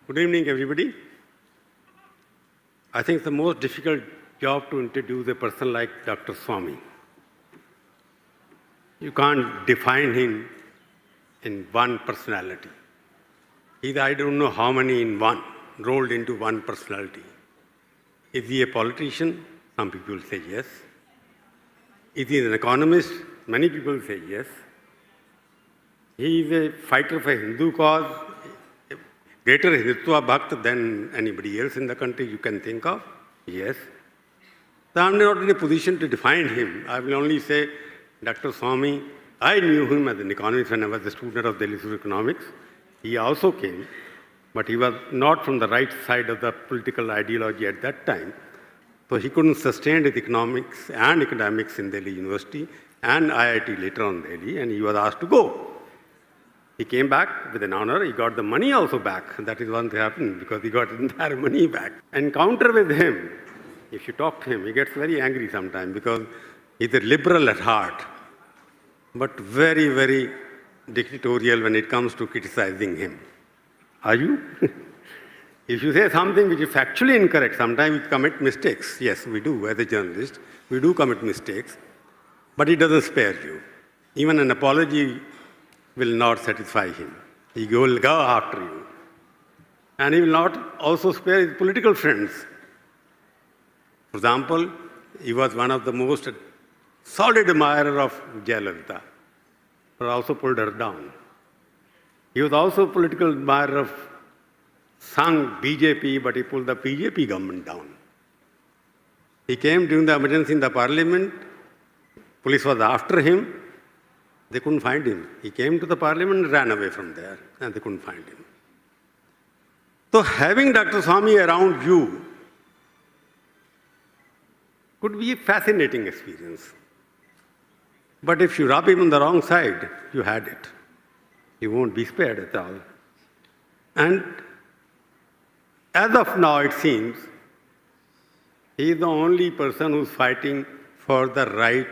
Good evening, everybody. I think it's the most difficult job to introduce a person like Dr. Swamy. You can't define him in one personality. I don't know how many in one, rolled into one personality. Is he a politician? Some people say yes. Is he an economist? Many people say yes. He is a fighter for Hindu cause, greater Hindutva Bhakt than anybody else in the country you can think of? Yes. So I'm not in a position to define him. I will only say Dr. Swamy, I knew him as an economist when I was a student of Delhi School of Economics. He also came, but he was not from the right side of the political ideology at that time. So he couldn't sustain his economics and academics in Delhi University and IIT later on Delhi, and he was asked to go. He came back with an honor. He got the money also back. That is one thing happened because he got the entire money back. Encounter with him, if you talk to him, he gets very angry sometimes because he's a liberal at heart, but very, very dictatorial when it comes to criticizing him. Are you? If you say something which is factually incorrect, sometimes we commit mistakes. Yes, we do as a journalist. We do commit mistakes, but he doesn't spare you. Even an apology will not satisfy him. He will go after you. And he will not also spare his political friends. For example, he was one of the most solid admirer of Jayalalitha, but also pulled her down. He was also a political admirer of Sangh BJP, but he pulled the BJP government down. He came during the emergency in the parliament. Police was after him. They couldn't find him. He came to the parliament and ran away from there, and they couldn't find him. So having Dr. Swamy around you could be a fascinating experience. But if you rub him on the wrong side, you had it. You won't be spared at all. And as of now, it seems, he is the only person who's fighting for the right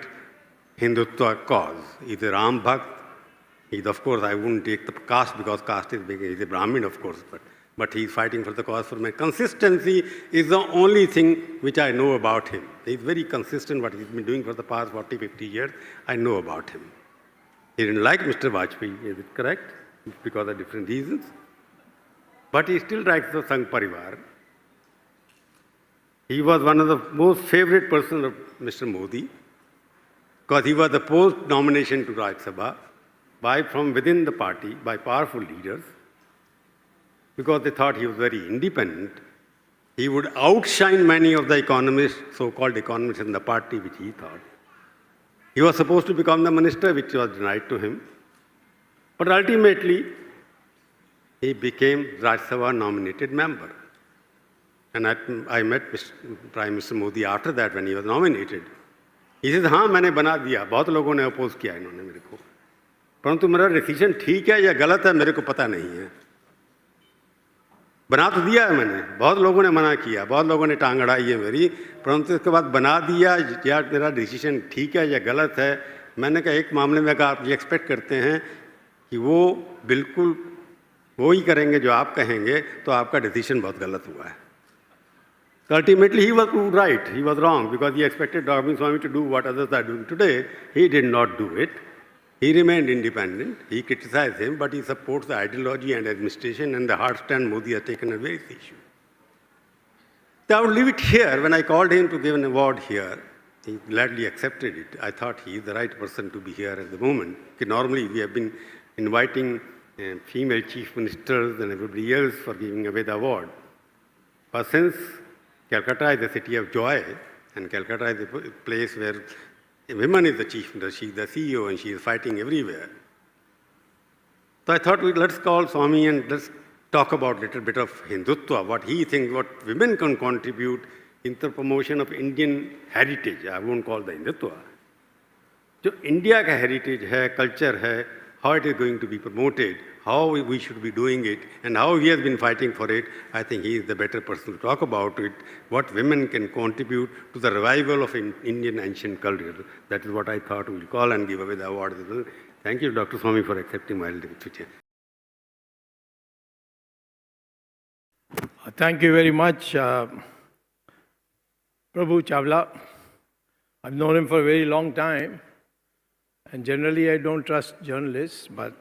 Hindutva cause. He's a Ram Bhakt. Of course, I wouldn't take the caste because caste is big. He's a Brahmin, of course, but he's fighting for the cause for my consistency is the only thing which I know about him. He's very consistent what he's been doing for the past 40, 50 years. I know about him. He didn't like Mr. Vajpayee, is it correct? Because of different reasons. But he still likes the Sangh Parivar. He was one of the most favorite persons of Mr. Modi, because he was opposed nomination to Rajya Sabha from within the party by powerful leaders, because they thought he was very independent. He would outshine many of the economists, so-called economists in the party, which he thought. He was supposed to become the minister, which was denied to him. But ultimately, he became Rajya Sabha nominated member. And I met Prime Minister Modi after that when he was nominated. He says, हाँ मैंने बना दिया, बहुत लोगों ने oppose किया इन्होंने मेरे को, परंतु मेरा डिसीजन ठीक है या गलत है मेरे को पता नहीं है। बना तो दिया है मैंने, बहुत लोगों ने मना किया, बहुत लोगों ने टांग अड़ाई है मेरी, परंतु इसके बाद बना दिया या मेरा डिसीजन ठीक है या गलत है। मैंने कहा एक मामले में अगर आप ये एक्सपेक्ट करते हैं कि वो बिल्कुल वो ही करेंगे जो आप कहेंगे, तो आपका डिसीजन बहुत गलत हुआ है। So ultimately, he was proved right. He was wrong because he expected Dr. Swamy to do what others are doing today. He did not do it. He remained independent. He criticized him, but he supports the ideology and administration and the hard stand Modi has taken on various issues. So I would leave it here. When I called him to give an award here, he gladly accepted it. I thought he is the right person to be here at the moment. Because normally, we have been inviting female chief ministers and everybody else for giving away the award. But since Kolkata is the city of joy, and Kolkata is a place where women is the chief minister, she is the CEO, and she is fighting everywhere. So I thought, let's call Swamy and let's talk about a little bit of Hindutva, what he thinks, what women can contribute in the promotion of Indian heritage. I won't call the Hindutva. जो India का heritage है, culture है, how it is going to be promoted, how we should be doing it, and how he has been fighting for it, I think he is the better person to talk about it, what women can contribute to the revival of Indian ancient culture. That is what I thought we will call and give away the award. Thank you, Dr. Swamy, for accepting my invitation. Thank you very much, Prabhu Chawla. I've known him for a very long time, and generally I don't trust journalists, but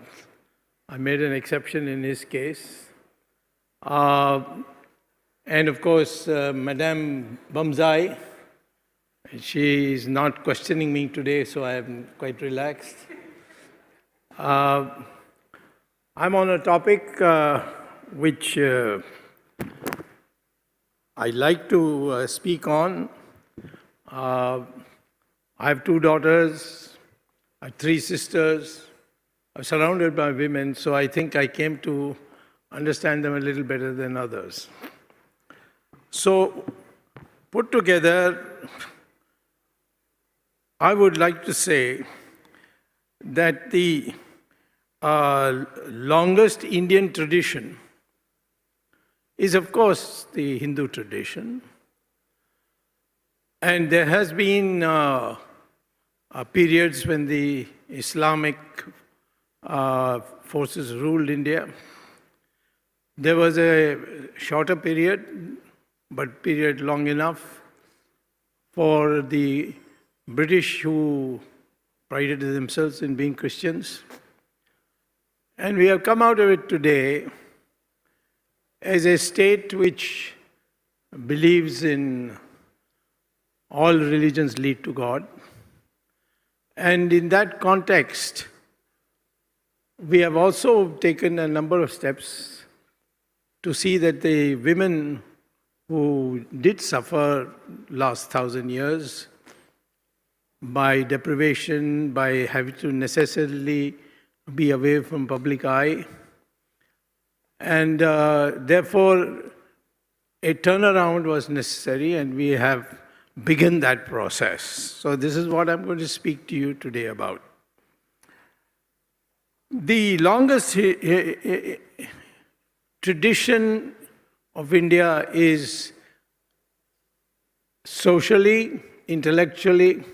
I made an exception in his case. And of course, Madame Bamzai, she is not questioning me today, so I am quite relaxed. I'm on a topic which I like to speak on. I have two daughters, I have three sisters. I'm surrounded by women, so I think I came to understand them a little better than others. So, put together, I would like to say that the longest Indian tradition is, of course, the Hindu tradition. And there has been periods when the Islamic forces ruled India. There was a shorter period, but period long enough for the British, who prided themselves in being Christians. And we have come out of it today as a state which believes in all religions lead to God. And in that context, we have also taken a number of steps to see that the women who did suffer last 1,000 years by deprivation, by having to necessarily be away from public eye, and therefore a turnaround was necessary, and we have begun that process. So this is what I'm going to speak to you today about. The longest tradition of India is socially, intellectually,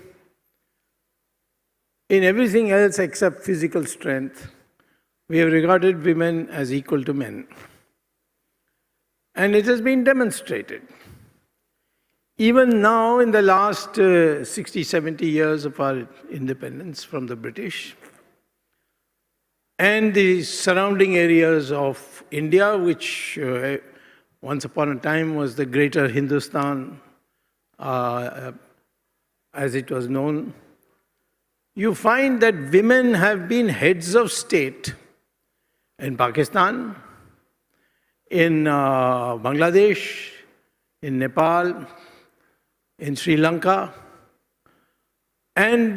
in everything else except physical strength. We have regarded women as equal to men. And it has been demonstrated. Even now, in the last 60, 70 years of our independence from the British, and the surrounding areas of India, which once upon a time was the greater Hindustan, as it was known, you find that women have been heads of state in Pakistan, in Bangladesh, in Nepal, in Sri Lanka, and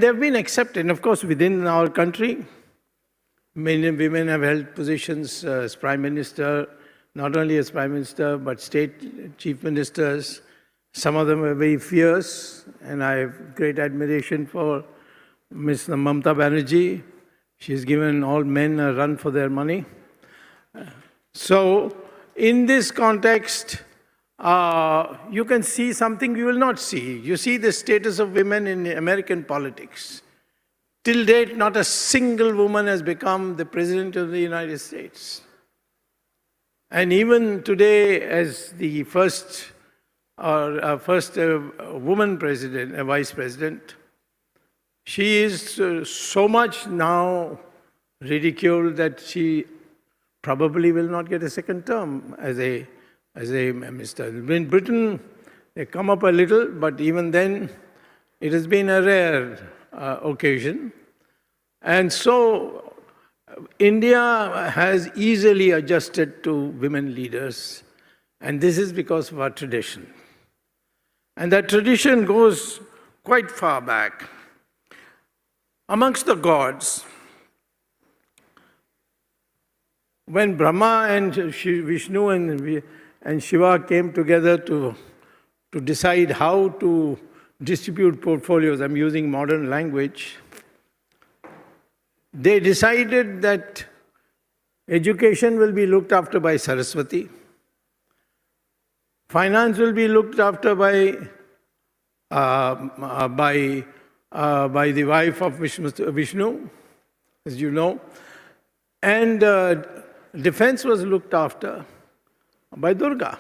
they've been accepted. And of course, within our country, many women have held positions as Prime Minister, not only as Prime Minister, but state chief ministers. Some of them are very fierce, and I have great admiration for Ms. Mamata Banerjee. She's given all men a run for their money. So, in this context, you can see something you will not see. You see the status of women in American politics. Till date, not a single woman has become the President of the United States. And even today, as the first woman president, a vice president, she is so much now ridiculed that she probably will not get a second term as a minister. In Britain, they come up a little, but even then, it has been a rare occasion. And so, India has easily adjusted to women leaders, and this is because of our tradition. And that tradition goes quite far back. Amongst the gods, when Brahma and Vishnu and Shiva came together to decide how to distribute portfolios, I'm using modern language, they decided that education will be looked after by Saraswati, finance will be looked after by the wife of Vishnu, as you know, and defense was looked after by Durga.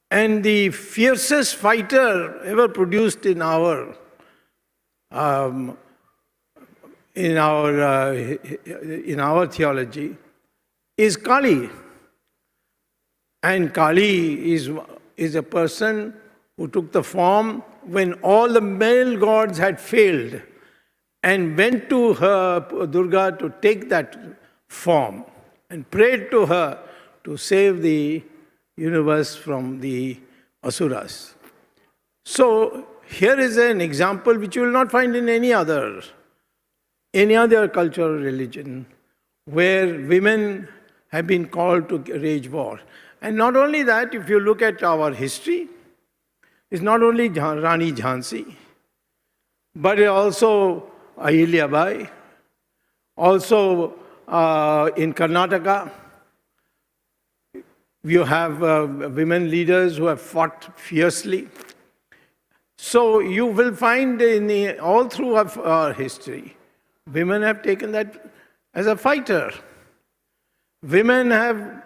And the fiercest fighter ever produced in our theology is Kali. And Kali is a person who took the form when all the male gods had failed and went to her, Durga, to take that form and prayed to her to save the universe from the asuras. So here is an example which you will not find in any other cultural religion, where women have been called to wage war. And not only that, if you look at our history, it's not only Rani Jhansi, but also Ahilya Bai, also in Karnataka, you have women leaders who have fought fiercely. So you will find all through our history, women have taken that as a fighter. Women have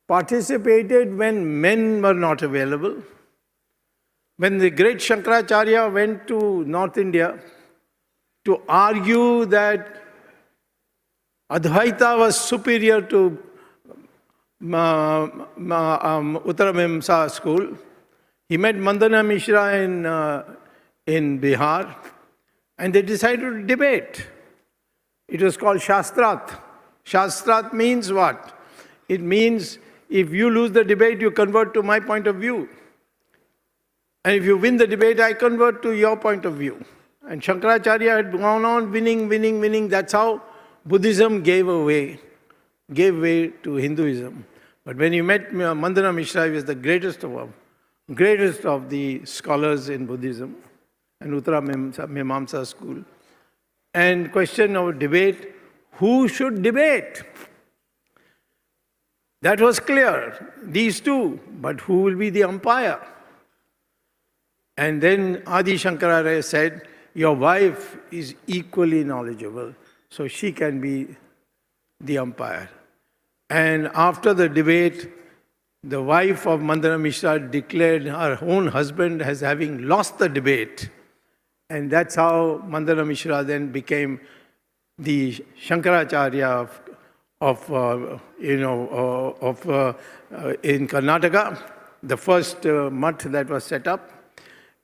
participated when men were not available. When the great Shankaracharya went to North India to argue that Advaita was superior to Uttamimsa school, he met Mandana Mishra in Bihar, and they decided to debate. It was called Shastrat. Shastrat means what? It means if you lose the debate, you convert to my point of view. And if you win the debate, I convert to your point of view. And Shankaracharya had gone on winning. That's how Buddhism gave way to Hinduism. But when you met Mandana Mishra, he was the greatest of the scholars in Buddhism and Uttamimsa school. And question of debate, who should debate? That was clear, these two, but who will be the umpire? And then Adi Shankaracharya said, your wife is equally knowledgeable, so she can be the umpire. And after the debate, the wife of Mandana Mishra declared her own husband as having lost the debate. And that's how Mandana Mishra then became the Shankaracharya in Karnataka, the first mutt that was set up,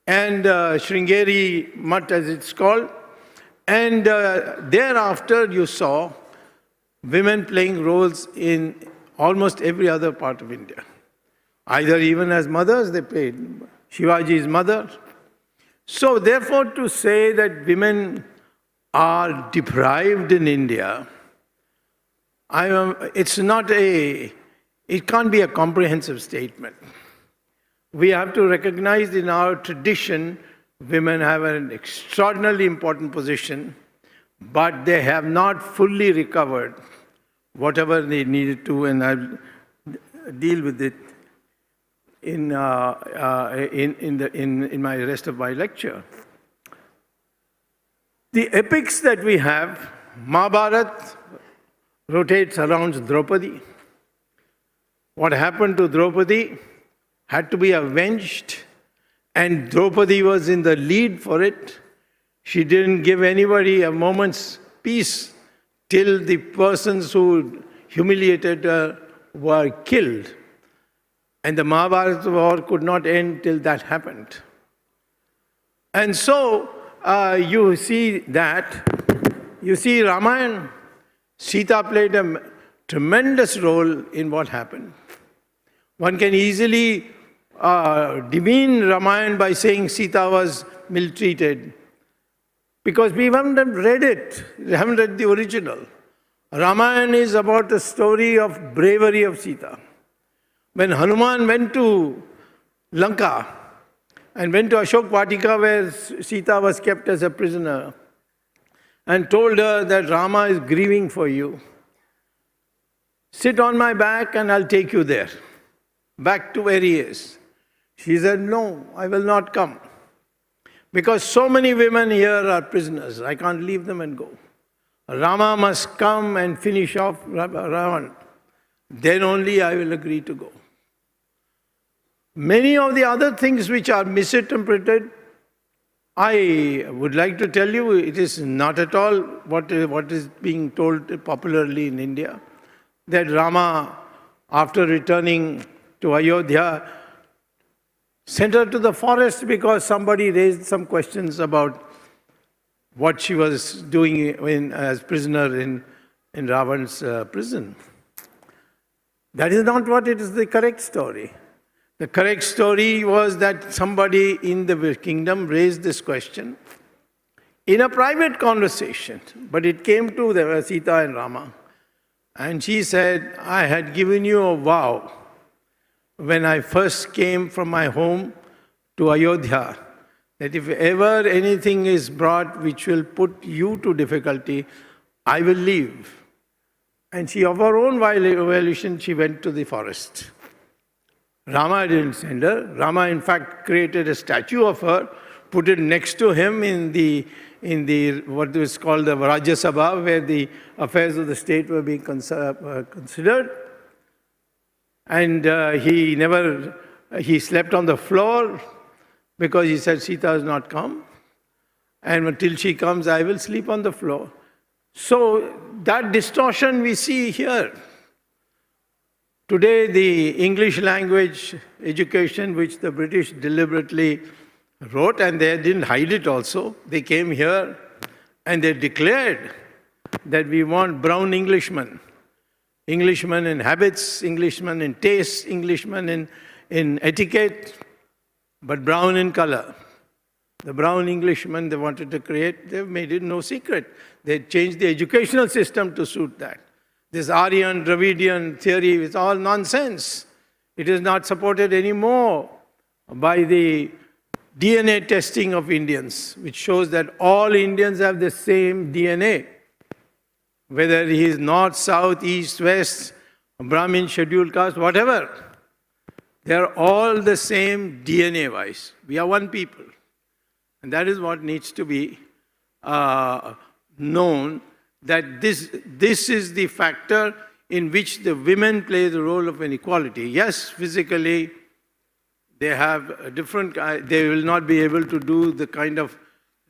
and Sringeri mutt as it's called. And thereafter you saw women playing roles in almost every other part of India. Either even as mothers they played, Shivaji's mother. So therefore to say that women are deprived in India, it can't be a comprehensive statement. We have to recognize in our tradition, women have an extraordinarily important position, but they have not fully recovered whatever they needed to, and I'll deal with it in my rest of my lecture. The epics that we have, Mahabharata rotates around Draupadi. What happened to Draupadi had to be avenged, and Draupadi was in the lead for it. She didn't give anybody a moment's peace till the persons who humiliated her were killed. And the Mahabharata war could not end till that happened. And so you see that. You see Ramayana, Sita played a tremendous role in what happened. One can easily demean Ramayana by saying Sita was ill-treated, because we haven't read it, we haven't read the original. Ramayana is about the story of bravery of Sita. When Hanuman went to Lanka and went to Ashok Vatika where Sita was kept as a prisoner and told her that Rama is grieving for you, sit on my back and I'll take you there, back to where he is. She said, no, I will not come, because so many women here are prisoners. I can't leave them and go. Rama must come and finish off Ravan. Then only I will agree to go. Many of the other things which are misinterpreted, I would like to tell you, it is not at all what is being told popularly in India, that Rama, after returning to Ayodhya, sent her to the forest because somebody raised some questions about what she was doing as prisoner in Ravan's prison. That is not what it is the correct story. The correct story was that somebody in the kingdom raised this question in a private conversation, but it came to Sita and Rama. And she said, I had given you a vow when I first came from my home to Ayodhya, that if ever anything is brought which will put you to difficulty, I will leave. And she, of her own volition, she went to the forest. Rama didn't send her. Rama, in fact, created a statue of her, put it next to him in the what is called the Rajya Sabha, where the affairs of the state were being considered. And he slept on the floor because he said, Sita has not come. And until she comes, I will sleep on the floor. So that distortion we see here. Today, the English language education, which the British deliberately wrote, and they didn't hide it also, they came here and they declared that we want brown Englishmen. Englishmen in habits, Englishmen in taste, Englishmen in etiquette, but brown in color. The brown Englishmen they wanted to create, they've made it no secret. They changed the educational system to suit that. This Aryan, Dravidian theory is all nonsense. It is not supported anymore by the DNA testing of Indians, which shows that all Indians have the same DNA. Whether he is north, south, east, west, Brahmin, scheduled caste, whatever. They are all the same DNA-wise. We are one people. And that is what needs to be known, that this is the factor in which the women play the role of inequality. Yes, physically, they have a different, they will not be able to do the kind of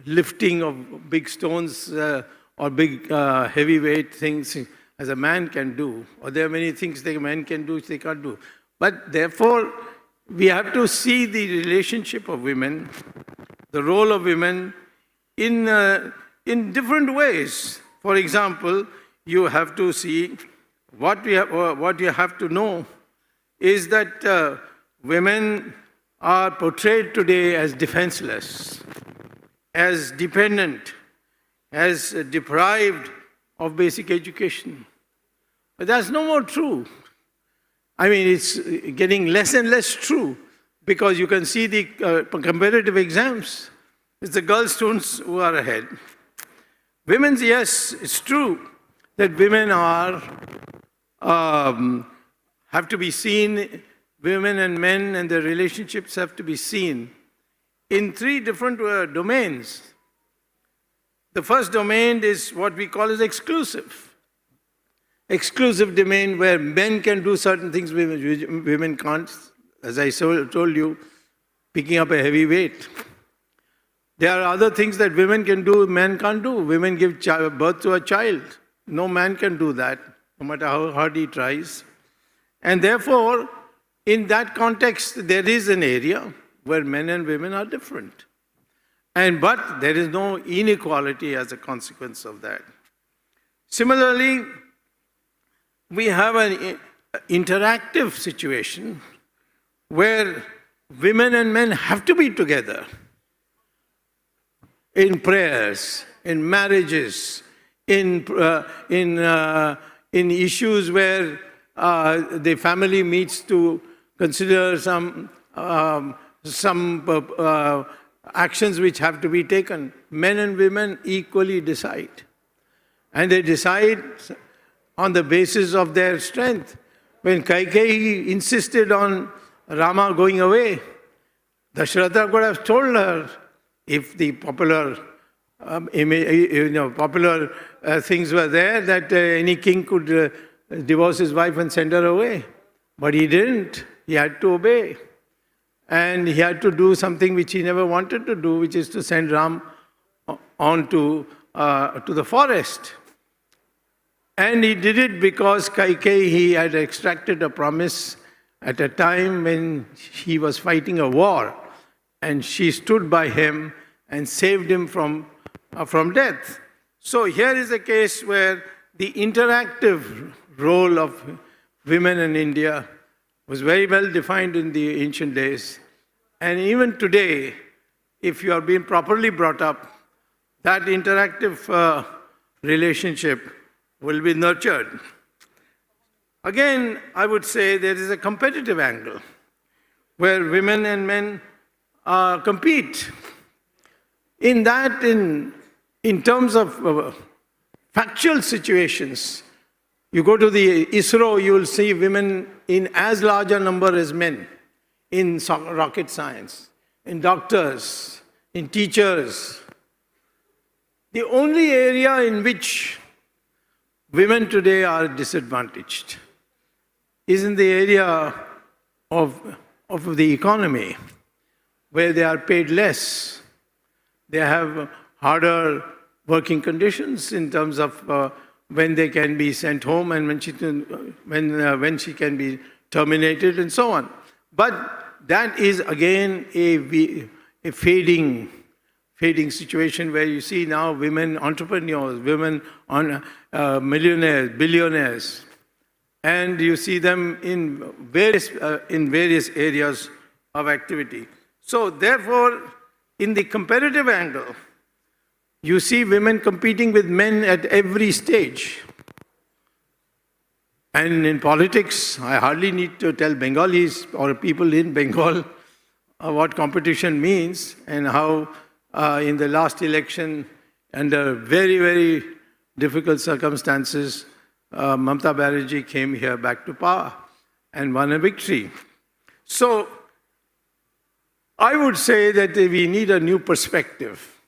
lifting of big stones or big heavyweight things as a man can do. Or there are many things that a man can do which they can't do. But therefore, we have to see the relationship of women, the role of women in different ways. For example, you have to see, what you have to know is that women are portrayed today as defenseless, as dependent, as deprived of basic education. But that's no more true. I mean, it's getting less and less true because you can see the comparative exams. It's the girl students who are ahead. Women's, yes, it's true that women are, have to be seen, women and men and their relationships have to be seen in three different domains. The first domain is what we call as exclusive. Exclusive domain where men can do certain things women can't. As I told you, picking up a heavy weight. There are other things that women can do, men can't do. Women give birth to a child. No man can do that, no matter how hard he tries. And therefore, in that context, there is an area where men and women are different. But there is no inequality as a consequence of that. Similarly, we have an interactive situation where women and men have to be together in prayers, in marriages, in issues where the family meets to consider some actions which have to be taken. Men and women equally decide. And they decide on the basis of their strength. When Kaikeyi insisted on Rama going away, Dasharatha could have told her, if the popular popular things were there that any king could divorce his wife and send her away. But he didn't. He had to obey. And he had to do something which he never wanted to do, which is to send Ram on to the forest. And he did it because he had extracted a promise at a time when he was fighting a war. And she stood by him and saved him from death. So here is a case where the interactive role of women in India was very well defined in the ancient days. And even today, if you are being properly brought up, that interactive relationship will be nurtured. Again, I would say there is a competitive angle where women and men compete. In that, in terms of factual situations, you go to the ISRO, you will see women in as large a number as men in rocket science, in doctors, in teachers. The only area in which women today are disadvantaged is in the area of the economy, where they are paid less. They have harder working conditions in terms of when they can be sent home and when she can be terminated and so on. But that is again a fading situation where you see now women entrepreneurs, women millionaires, billionaires, and you see them in various areas of activity. So therefore, in the comparative angle, you see women competing with men at every stage. And in politics, I hardly need to tell Bengalis or people in Bengal what competition means and how in the last election, under very, very difficult circumstances, Mamata Banerjee came here back to power and won a victory. So I would say that we need a new perspective.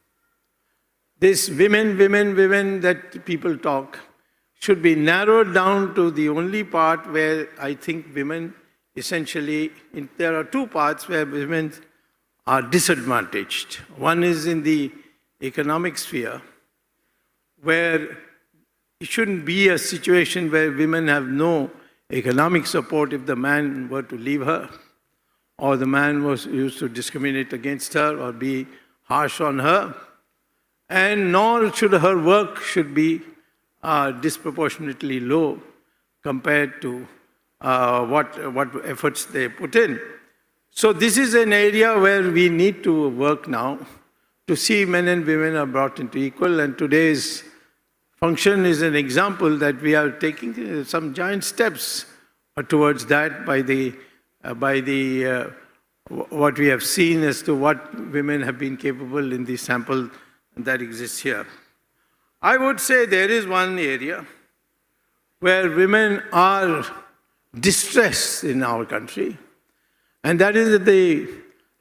This women that people talk should be narrowed down to the only part where I think women essentially, there are two parts where women are disadvantaged. One is in the economic sphere, where it shouldn't be a situation where women have no economic support if the man were to leave her, or the man was used to discriminate against her or be harsh on her. And nor should her work should be disproportionately low compared to what efforts they put in. So this is an area where we need to work now to see men and women are brought into equal, and today's function is an example that we are taking some giant steps towards that by what we have seen as to what women have been capable in the sample that exists here. I would say there is one area where women are distressed in our country, and that is at the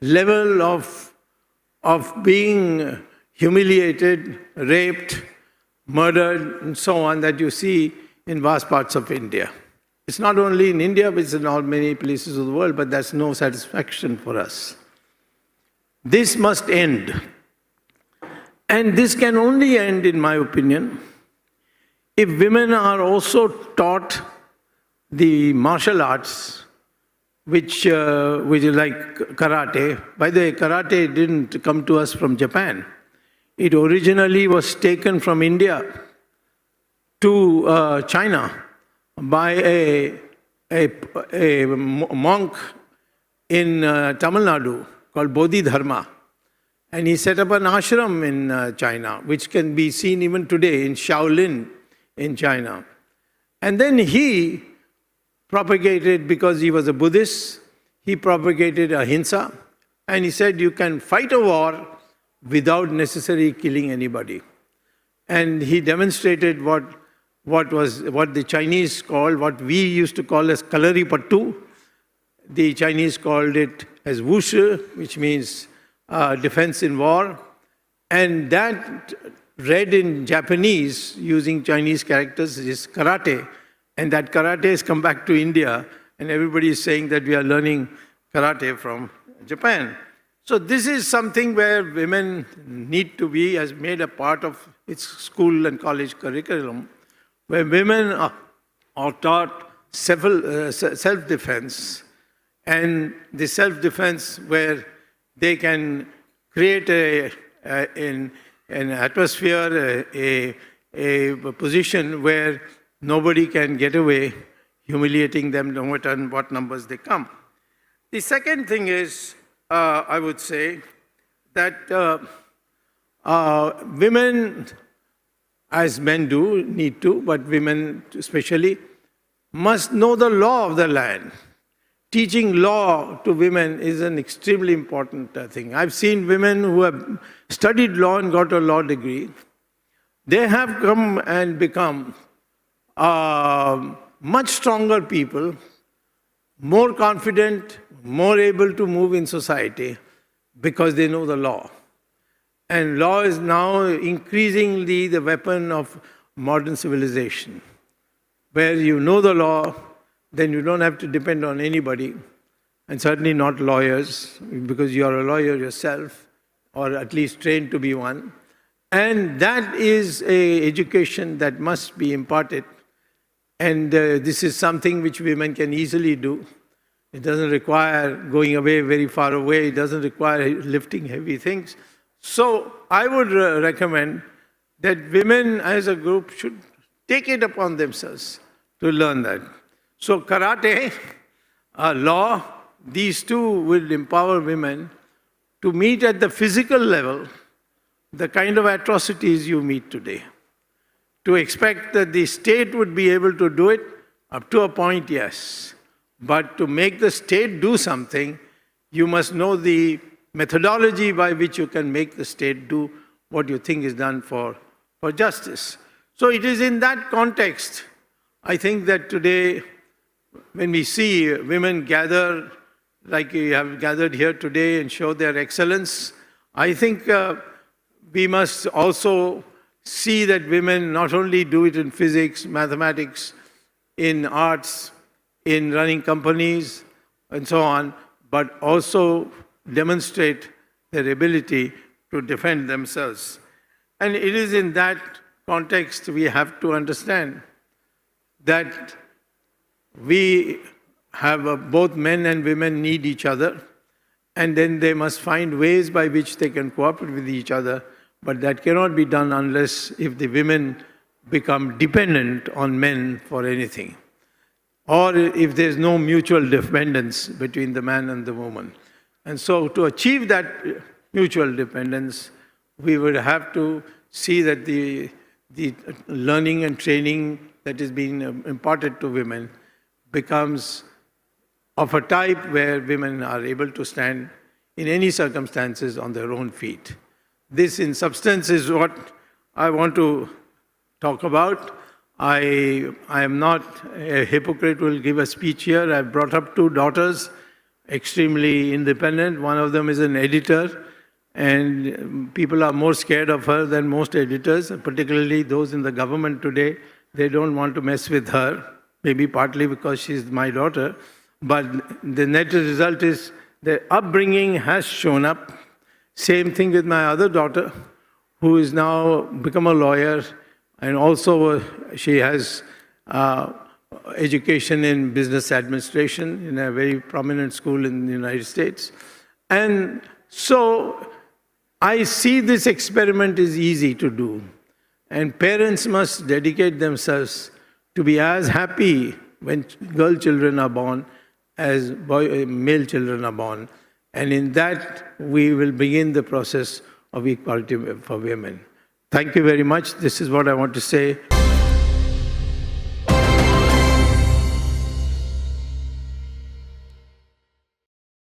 level of being humiliated, raped, murdered, and so on that you see in vast parts of India. It's not only in India, but it's in all many places of the world, but that's no satisfaction for us. This must end. And this can only end, in my opinion, if women are also taught the martial arts, which is like karate. By the way, karate didn't come to us from Japan. It originally was taken from India to China by a monk in Tamil Nadu called Bodhidharma. And he set up an ashram in China, which can be seen even today in Shaolin in China. And then he propagated, because he was a Buddhist, he propagated ahimsa. And he said, you can fight a war without necessarily killing anybody. And he demonstrated what the Chinese called, what we used to call as kalari pattu. The Chinese called it as wushu, which means defense in war. And that, read in Japanese using Chinese characters, is karate. And that karate has come back to India, and everybody is saying that we are learning karate from Japan. So this is something where women need to be, as made a part of its school and college curriculum, where women are taught self-defense, and the self-defense where they can create an atmosphere, a position where nobody can get away, humiliating them no matter what numbers they come. The second thing is, I would say, that women, as men do, need to, but women especially, must know the law of the land. Teaching law to women is an extremely important thing. I've seen women who have studied law and got a law degree. They have come and become much stronger people, more confident, more able to move in society because they know the law. And law is now increasingly the weapon of modern civilization. Where you know the law, then you don't have to depend on anybody, and certainly not lawyers, because you are a lawyer yourself, or at least trained to be one. And that is an education that must be imparted. And this is something which women can easily do. It doesn't require going away very far away. It doesn't require lifting heavy things. So I would recommend that women as a group should take it upon themselves to learn that. So karate, law, these two will empower women to meet at the physical level the kind of atrocities you meet today. To expect that the state would be able to do it, up to a point, yes. But to make the state do something, you must know the methodology by which you can make the state do what you think is done for justice. So it is in that context, I think that today, when we see women gather, like we have gathered here today, and show their excellence, I think we must also see that women not only do it in physics, mathematics, in arts, in running companies, and so on, but also demonstrate their ability to defend themselves. And it is in that context we have to understand that we have both men and women need each other, and then they must find ways by which they can cooperate with each other, but that cannot be done unless if the women become dependent on men for anything, or if there's no mutual dependence between the man and the woman. And so to achieve that mutual dependence, we would have to see that the learning and training that is being imparted to women becomes of a type where women are able to stand in any circumstances on their own feet. This, in substance, is what I want to talk about. I am not a hypocrite who will give a speech here. I've brought up two daughters, extremely independent. One of them is an editor, and people are more scared of her than most editors, particularly those in the government today. They don't want to mess with her, maybe partly because she's my daughter. But the net result is the upbringing has shown up. Same thing with my other daughter, who is now become a lawyer, and also she has education in business administration in a very prominent school in the United States. And so I see this experiment is easy to do. And parents must dedicate themselves to be as happy when girl children are born as male children are born. And in that, we will begin the process of equality for women. Thank you very much. This is what I want to say.